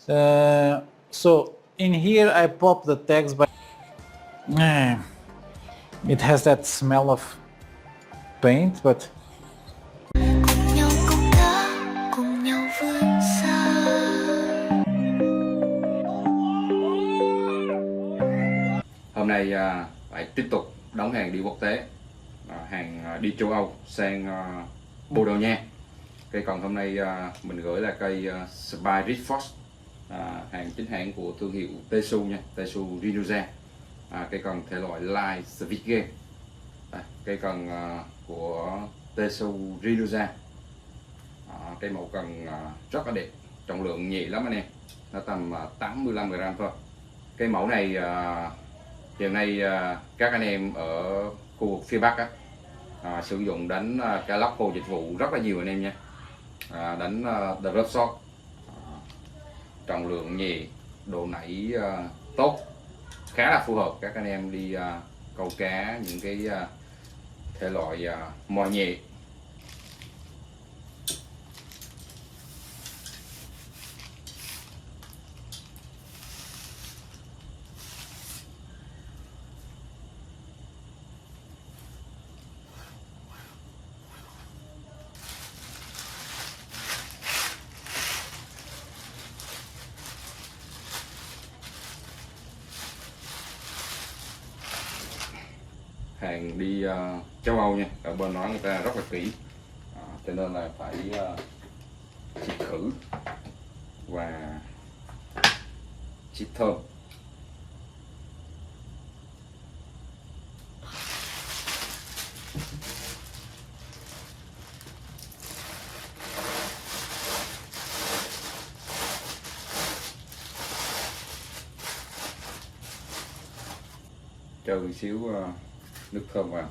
So in here I pop the tags, but it has that smell of paint, but cùng nhau công tác cùng nhau vươn xa. Hôm nay lại tiếp tục đóng hàng đi quốc tế, hàng đi châu Âu sang Bồ Đào Nha. Cây còn hôm nay mình gửi là cây Spy Red Fox, hàng chính hãng của thương hiệu Tesu nha, Tesu Rinoza. Cây còn thể loại Light Sweet Game. Cây cần của Tesu Rinoza. Cây mẫu cần rất là đẹp, trọng lượng nhẹ lắm anh em, nó tầm 85 gram thôi. Cây mẫu này hiện nay các anh em ở khu vực phía Bắc sử dụng đánh cá lóc hồ dịch vụ rất là nhiều anh em nha. Đánh drop shot, trọng lượng nhẹ, độ nảy tốt, khá là phù hợp các anh em đi câu cá những cái thể loại mồi nhẹ. Hàng đi châu Âu nha, ở bên đó người ta rất là kỹ, cho nên là phải xịt khử và xịt thơm. Cho một xíu nước thơm vào.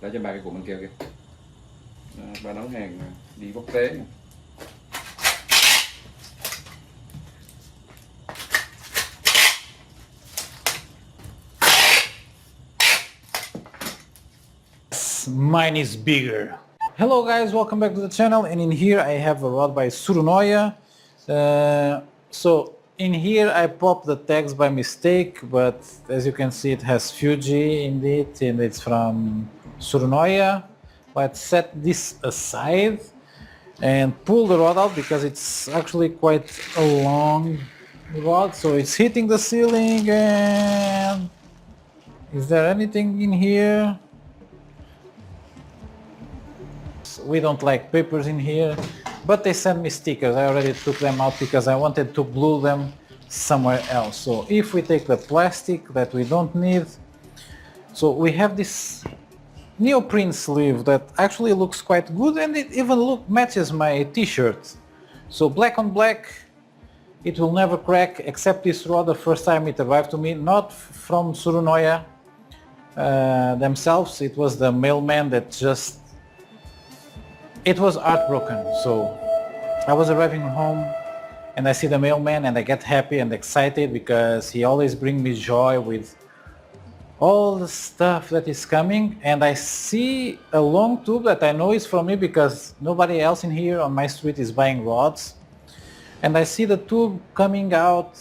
Lấy cho ba cái của bên kia kìa. Ba đóng hàng đi quốc tế. mine is bigger. Hello guys, welcome back to the channel, and in here I have a rod by Surunoya. So in here I popped the tags by mistake, but as you can see it has Fuji in it and it's from Surunoya. Let's set this aside and pull the rod out because it's actually quite a long rod, so it's hitting the ceiling. And is there anything in here? We don't like papers in here, but they sent me stickers. I already took them out because I wanted to glue them somewhere else. So if we take the plastic that we don't need, so we have this neoprene sleeve that actually looks quite good, and it even matches my t-shirt. So black on black, it will never crack, except this rod the first time it arrived to me, not from Surunoya themselves. It was the mailman that just, it was heartbroken. So I was arriving home and I see the mailman and I get happy and excited because he always brings me joy with all the stuff that is coming. And I see a long tube that I know is from me because nobody else in here on my street is buying rods. And I see the tube coming out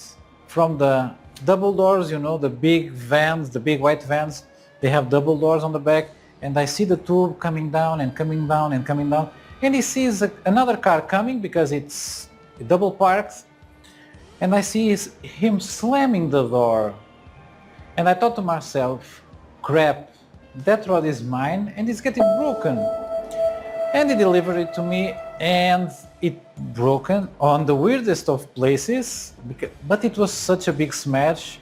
from the double doors, you know, the big vans, the big white vans, they have double doors on the back. And I see the tube coming down and coming down and coming down. And he sees another car coming because it's double parked. And I see him slamming the door. And I thought to myself, crap, that rod is mine and it's getting broken. And he delivered it to me and it broken on the weirdest of places, but it was such a big smash.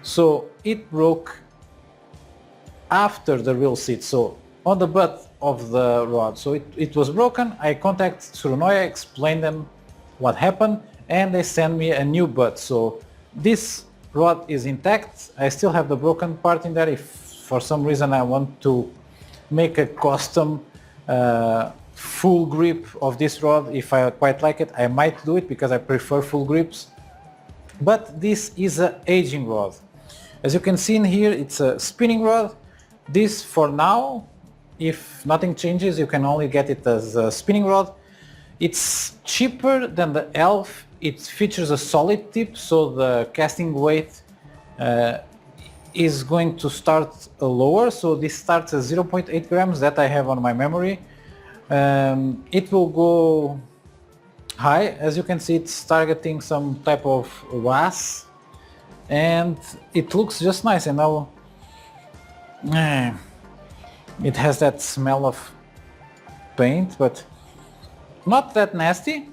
So it broke after the real seat, so on the butt of the rod. So it was broken. I contacted Surunoya, explained them what happened, and they sent me a new butt. So this rod is intact. I still have the broken part in there. If for some reason I want to make a custom full grip of this rod, if I quite like it, I might do it because I prefer full grips. But this is an aging rod. As you can see in here, it's a spinning rod. This for now if nothing changes, you can only get it as a spinning rod. It's cheaper than the Elf. It features a solid tip, so the casting weight is going to start lower. So this starts at 0.8 grams that I have on my memory. It will go high. As you can see, it's targeting some type of was, and it looks just nice. And now it has that smell of paint, but not that nasty.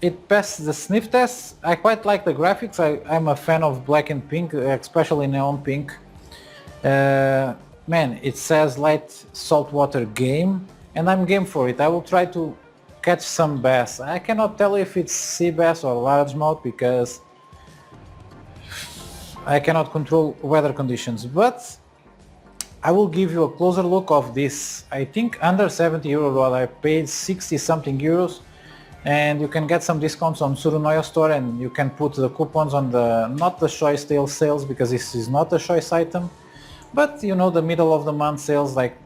It passed the sniff test. I quite like the graphics. I'm a fan of black and pink, especially neon pink. Man, it says light saltwater game, and I'm game for it. I will try to catch some bass. I cannot tell if it's sea bass or largemouth because I cannot control weather conditions, but I will give you a closer look of this. I think under 70 euro rod. I paid 60 something euros, and you can get some discounts on Surunoya store, and you can put the coupons on the, not the choice tail sales, because this is not a choice item, but you know, the middle of the month sales, like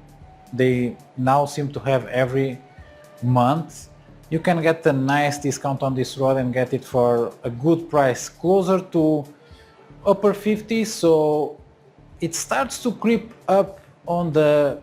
they now seem to have every month. You can get a nice discount on this rod and get it for a good price, closer to upper 50s. So it starts to creep up on the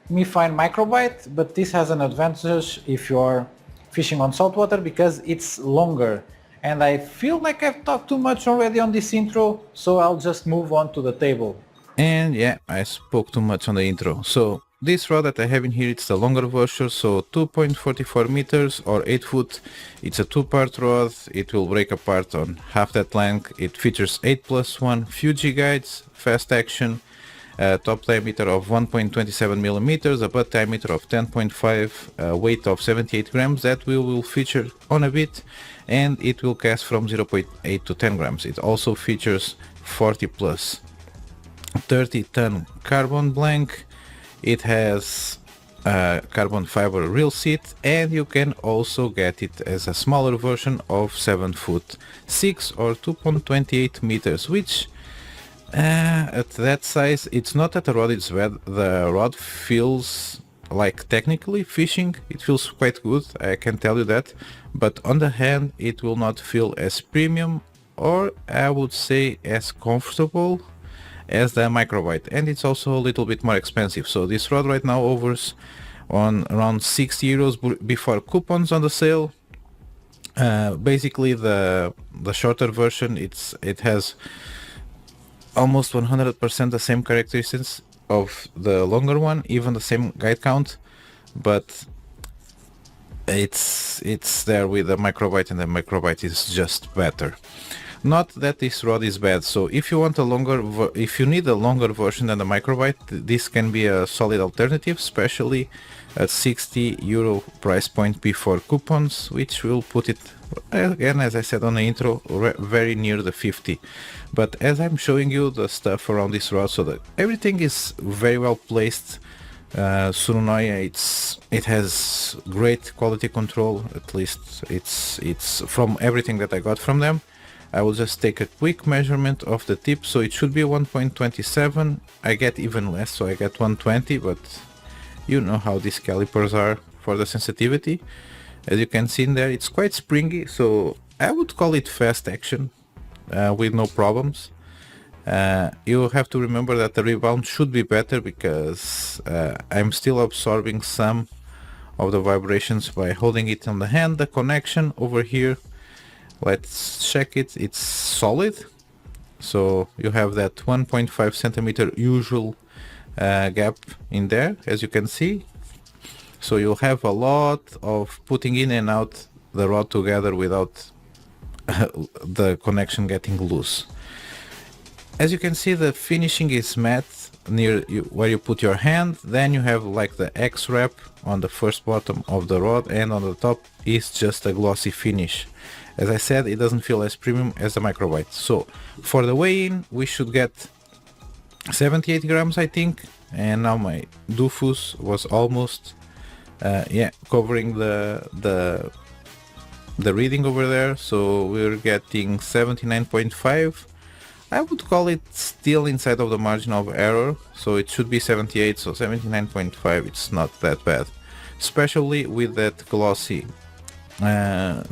MiFine microbite, but this has an advantage if you're fishing on saltwater because it's longer. And I feel like I've talked too much already on this intro, so I'll just move on to the table. And yeah, I spoke too much on the intro. So this rod that I have in here, it's the longer version, so 2.44 meters or 8 foot. It's a two-part rod. It will break apart on half that length. It features 8+1 Fuji guides, fast action, top diameter of 1.27 millimeters, a butt diameter of 10.5, weight of 78 grams. That we will feature on a bit, and it will cast from 0.8 to 10 grams. It also features 40 plus 30-ton carbon blank. It has carbon fiber reel seat, and you can also get it as a smaller version of 7 foot 6 or 2.28 meters, which at that size, it's not that the rod is bad. The rod feels like technically fishing. It feels quite good, I can tell you that, but on the hand it will not feel as premium, or I would say as comfortable as the microbite, and it's also a little bit more expensive. So this rod right now offers on around 60 euros before coupons on the sale. Basically the shorter version, it has almost 100% the same characteristics of the longer one, even the same guide count, but it's there with the microbite, and the microbite is just better. Not that this rod is bad. So if you want if you need a longer version than the microbite, this can be a solid alternative, especially at 60 euro price point before coupons, which will put it, again, as I said on the intro, very near the 50. But as I'm showing you the stuff around this rod, so that everything is very well placed. Surunoya, it has great quality control. At least it's from everything that I got from them. I will just take a quick measurement of the tip, so it should be 1.27. I get even less, so I get 120, but you know how these calipers are for the sensitivity. As you can see in there, it's quite springy, so I would call it fast action with no problems. You have to remember that the rebound should be better, because I'm still absorbing some of the vibrations by holding it on the hand. The connection over here, let's check it, it's solid. So you have that 1.5 centimeter usual gap in there, as you can see. So you'll have a lot of putting in and out the rod together without the connection getting loose. As you can see, the finishing is matte near where you put your hand. Then you have like the X wrap on the first bottom of the rod, and on the top is just a glossy finish. As I said, it doesn't feel as premium as the microbite. So for the weigh-in, we should get 78 grams, I think. And now my Dufus was almost covering the reading over there. So we're getting 79.5. I would call it still inside of the margin of error, so it should be 78, so 79.5, it's not that bad, especially with that glossy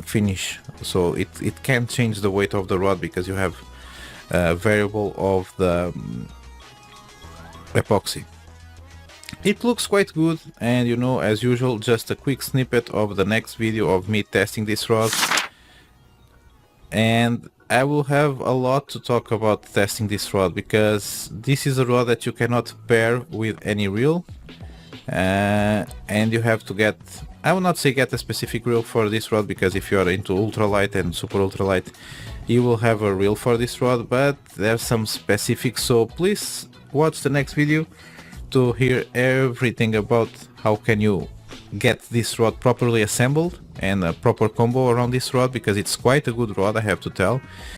finish. So it can change the weight of the rod because you have a variable of the epoxy. It looks quite good, and you know, as usual, just a quick snippet of the next video of me testing this rod. And I will have a lot to talk about testing this rod, because this is a rod that you cannot pair with any reel, and you have to get, I will not say get a specific reel for this rod, because if you are into ultralight and super ultralight you will have a reel for this rod, but there's some specifics, so please watch the next video to hear everything about how can you get this rod properly assembled and a proper combo around this rod, because it's quite a good rod, I have to tell.